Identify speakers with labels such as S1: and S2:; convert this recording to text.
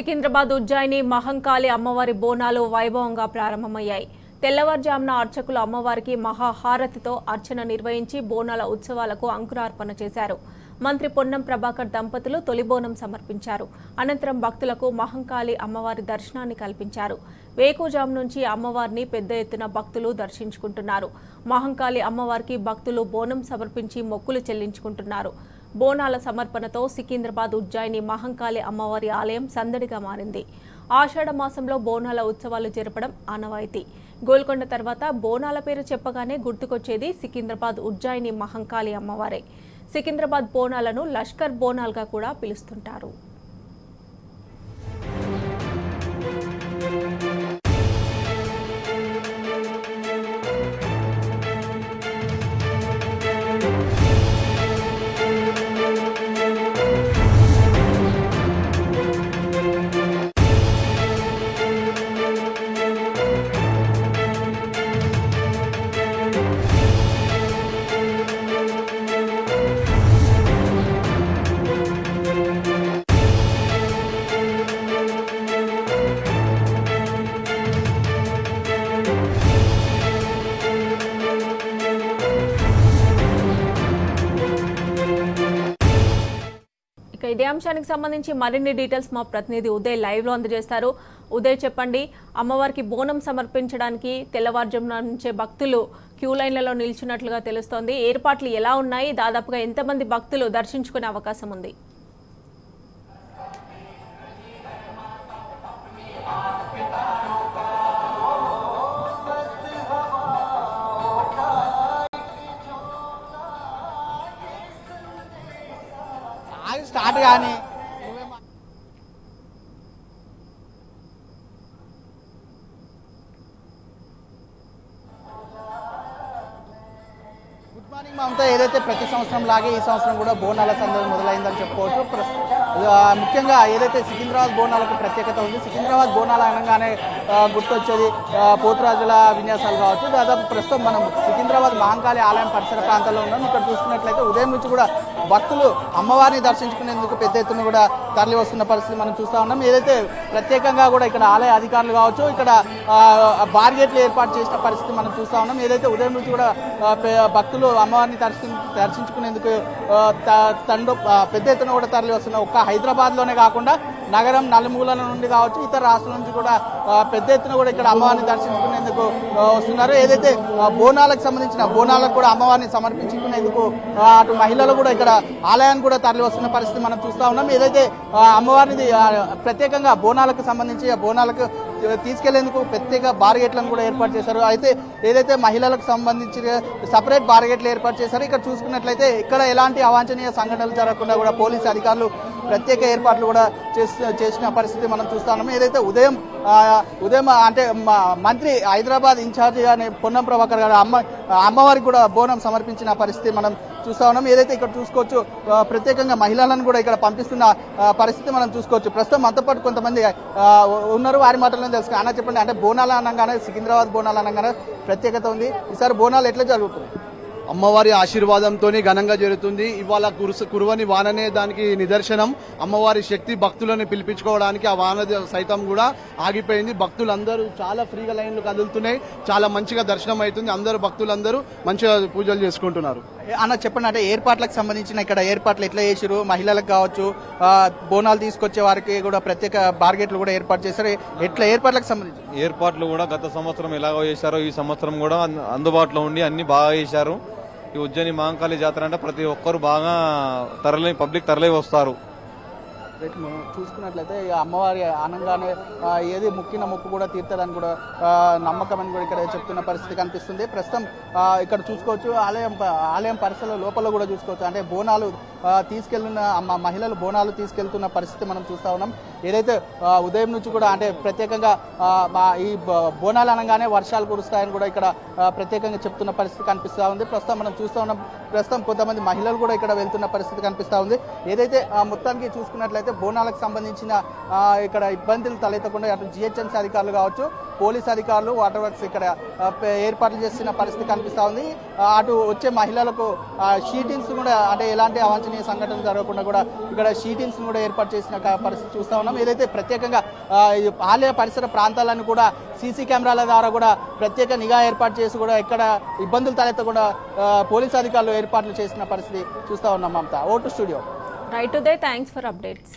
S1: సికింద్రాబాద్ ఉజ్జయిని మహంకాళి అమ్మవారి బోనాలు వైభవంగా ప్రారంభమయ్యాయి. తెల్లవారుజామున అర్చకులు అమ్మవారికి మహాహారతితో అర్చన నిర్వహించి బోనాల ఉత్సవాలకు అంకురార్పణ చేశారు. మంత్రి పొన్నం ప్రభాకర్ దంపతులు తొలి బోనం సమర్పించారు. అనంతరం భక్తులకు మహంకాళి అమ్మవారి దర్శనాన్ని కల్పించారు. వేకుజాము నుంచి అమ్మవారిని పెద్ద ఎత్తున భక్తులు దర్శించుకుంటున్నారు. మహంకాళి అమ్మవారికి భక్తులు బోనం సమర్పించి మొక్కులు చెల్లించుకుంటున్నారు. బోనాల సమర్పణతో సికింద్రాబాద్ ఉజ్జయిని మహంకాళి అమ్మవారి ఆలయం సందడిగా మారింది. ఆషాఢ మాసంలో బోనాల ఉత్సవాలు జరపడం ఆనవాయితీ. గోల్కొండ తర్వాత బోనాల పేరు చెప్పగానే గుర్తుకొచ్చేది సికింద్రాబాద్ ఉజ్జయిని మహంకాళి అమ్మవారే. సికింద్రాబాద్ బోనాలను లష్కర్ బోనాలుగా కూడా పిలుస్తుంటారు. ఇదే అంశానికి సంబంధించి మరిన్ని డీటెయిల్స్ మా ప్రతినిధి ఉదయ్ లైవ్ లో అందజేస్తారు. ఉదయ్, చెప్పండి, అమ్మవారికి బోనం సమర్పించడానికి తెల్లవారుజామున నుంచే భక్తులు క్యూ లైన్లలో నిల్చున్నట్లుగా తెలుస్తోంది. ఏర్పాట్లు ఎలా ఉన్నాయి? దాదాపుగా ఎంతమంది భక్తులు దర్శించుకునే అవకాశం ఉంది?
S2: స్టార్ట్ కానీ గుడ్ మార్నింగ్ మమతా. ఏదైతే ప్రతి సంవత్సరం లాగే ఈ సంవత్సరం కూడా బోనాల సందడి మొదలైందని చెప్పుకోవచ్చు. ముఖ్యంగా ఏదైతే సికింద్రాబాద్ బోనాలకు ప్రత్యేకత ఉంది. సికింద్రాబాద్ బోనాలు అనగానే గుర్తొచ్చేది పోతురాజుల విన్యాసాలు కావచ్చు. దాదాపు ప్రస్తుతం మనం సికింద్రాబాద్ మహంకాళి ఆలయం పరిసర ప్రాంతాల్లో ఉన్నాం. ఇక్కడ చూసుకున్నట్లయితే ఉదయం నుంచి కూడా భక్తులు అమ్మవారిని దర్శించుకునేందుకు పెద్ద ఎత్తున కూడా తరలి వస్తున్న పరిస్థితి మనం చూస్తూ ఉన్నాం. ఏదైతే ప్రత్యేకంగా కూడా ఇక్కడ ఆలయ అధికారులు కావచ్చు, ఇక్కడ బార్గేట్లు ఏర్పాటు చేసిన పరిస్థితి మనం చూస్తూ ఉన్నాం. ఏదైతే ఉదయం నుంచి కూడా భక్తులు అమ్మవారిని దర్శించుకునేందుకు పెద్ద ఎత్తున కూడా తరలి వస్తున్న ఒక్క హైదరాబాద్లోనే కాకుండా నగరం నలుమూలల నుండి కావచ్చు, ఇతర రాష్ట్రాల నుంచి కూడా పెద్ద ఎత్తున కూడా ఇక్కడ అమ్మవారిని దర్శించుకునేందుకు వస్తున్నారు. ఏదైతే బోనాలకు సంబంధించిన బోనాలకు కూడా అమ్మవారిని సమర్పించుకునేందుకు అటు మహిళలు కూడా ఇక్కడ ఆలయాన్ని కూడా తరలి వస్తున్న పరిస్థితి మనం చూస్తూ ఉన్నాం. ఏదైతే అమ్మవారిని ప్రత్యేకంగా బోనాలకు సంబంధించి బోనాలకు తీసుకెళ్లేందుకు ప్రత్యేక బార్గేట్లను కూడా ఏర్పాటు చేశారు. అయితే ఏదైతే మహిళలకు సంబంధించి సపరేట్ బార్గేట్లు ఏర్పాటు చేశారు. ఇక్కడ చూసుకున్నట్లయితే ఇక్కడ ఎలాంటి అవాంఛనీయ సంఘటనలు జరగకుండా కూడా పోలీసు అధికారులు ప్రత్యేక ఏర్పాట్లు కూడా చేసిన పరిస్థితి మనం చూస్తా ఉన్నాము. ఏదైతే ఉదయం అంటే మంత్రి హైదరాబాద్ ఇన్ఛార్జి అనే పొన్నం ప్రభాకర్ గారు అమ్మవారికి కూడా బోనం సమర్పించిన పరిస్థితి మనం చూస్తా ఉన్నాం. ఏదైతే ఇక్కడ చూసుకోవచ్చు ప్రత్యేకంగా మహిళలను కూడా ఇక్కడ పంపిస్తున్న పరిస్థితి మనం చూసుకోవచ్చు. ప్రస్తుతం మనతో పాటు కొంతమంది ఉన్నారు, వారి మాటలను తెలుసు. అన్న చెప్పండి, అంటే బోనాలు అనగానే సికింద్రాబాద్ బోనాలు అనగానే ప్రత్యేకత ఉంది. ఈసారి బోనాలు ఎట్లా జరుగుతుంది?
S3: అమ్మవారి ఆశీర్వాదంతో ఘనంగా జరుగుతుంది. ఇవాళ కురువని వాననే దానికి నిదర్శనం. అమ్మవారి శక్తి భక్తులను పిలిపించుకోవడానికి ఆ వాన సైతం కూడా ఆగిపోయింది. భక్తులందరూ చాలా ఫ్రీగా లైన్లు కదులుతున్నాయి. చాలా మంచిగా దర్శనం అవుతుంది. అందరూ భక్తులందరూ మంచిగా పూజలు చేసుకుంటున్నారు.
S2: అన్న చెప్పండి, అంటే ఏర్పాట్లకు సంబంధించిన ఇక్కడ ఏర్పాట్లు ఎట్లా చేశారు? మహిళలకు కావచ్చు, బోనాలు తీసుకొచ్చే వారికి కూడా ప్రత్యేక బార్గేట్లు కూడా ఏర్పాటు చేశారు. ఎట్లా ఏర్పాట్లకు సంబంధించి
S4: ఏర్పాట్లు కూడా గత సంవత్సరం ఎలాగో చేశారో ఈ సంవత్సరం కూడా అందుబాటులో ఉండి అన్ని బాగా చేశారు. ఈ ఉజ్జయిని మహంకాళి జాతర అంటే ప్రతి ఒక్కరు బాగా పబ్లిక్ తరలి వస్తారు.
S2: చూసుకున్నట్లయితే అమ్మవారి ఆనంగానే ఏది మొక్కిన మొక్కు కూడా తీర్తారని కూడా నమ్మకం అని కూడా ఇక్కడ చెప్తున్న పరిస్థితి కనిపిస్తుంది. ప్రస్తుతం ఇక్కడ చూసుకోవచ్చు ఆలయం పరిసర లోపల కూడా చూసుకోవచ్చు. అంటే బోనాలు తీసుకెళ్తున్న మహిళలు బోనాలు తీసుకెళ్తున్న పరిస్థితి మనం చూస్తా ఉన్నాం. ఏదైతే ఉదయం నుంచి కూడా అంటే ప్రత్యేకంగా ఈ బోనాలు అనగానే వర్షాలు కురుస్తాయని కూడా ఇక్కడ ప్రత్యేకంగా చెప్తున్న పరిస్థితి కనిపిస్తూ ఉంది. ప్రస్తుతం మనం చూస్తూ ఉన్నాం ప్రస్తుతం కొంతమంది మహిళలు కూడా ఇక్కడ వెళ్తున్న పరిస్థితి కనిపిస్తూ ఉంది. ఏదైతే మొత్తానికి చూసుకున్నట్లయితే బోనాలకు సంబంధించిన ఇక్కడ ఇబ్బందులు తలెత్తకుండా అటు జిహెచ్ఎంసీ అధికారులు కావచ్చు, పోలీస్ అధికారులు, వాటర్ వర్క్స్ ఇక్కడ ఏర్పాట్లు చేస్తున్న పరిస్థితి కనిపిస్తూ ఉంది. అటు వచ్చే మహిళలకు షీటింగ్స్ కూడా అంటే ఎలాంటి అవాంఛనీయ సంఘటనలు జరగకుండా కూడా ఇక్కడ షీటింగ్స్ కూడా ఏర్పాటు చేసిన పరిస్థితి చూస్తూ ఉన్నాం. ఏదైతే ప్రత్యేకంగా ఆలయ పరిసర ప్రాంతాలను కూడా సీసీ కెమెరాల ద్వారా కూడా ప్రత్యేక నిఘా ఏర్పాటు చేసి కూడా ఇక్కడ ఇబ్బందులు తలెత్తకుండా పోలీస్ అధికారులు ఏర్పాట్లు చేసిన పరిస్థితి చూస్తూ ఉన్నాం. Mamata, vote studio.
S1: Right Uday, thanks for updates.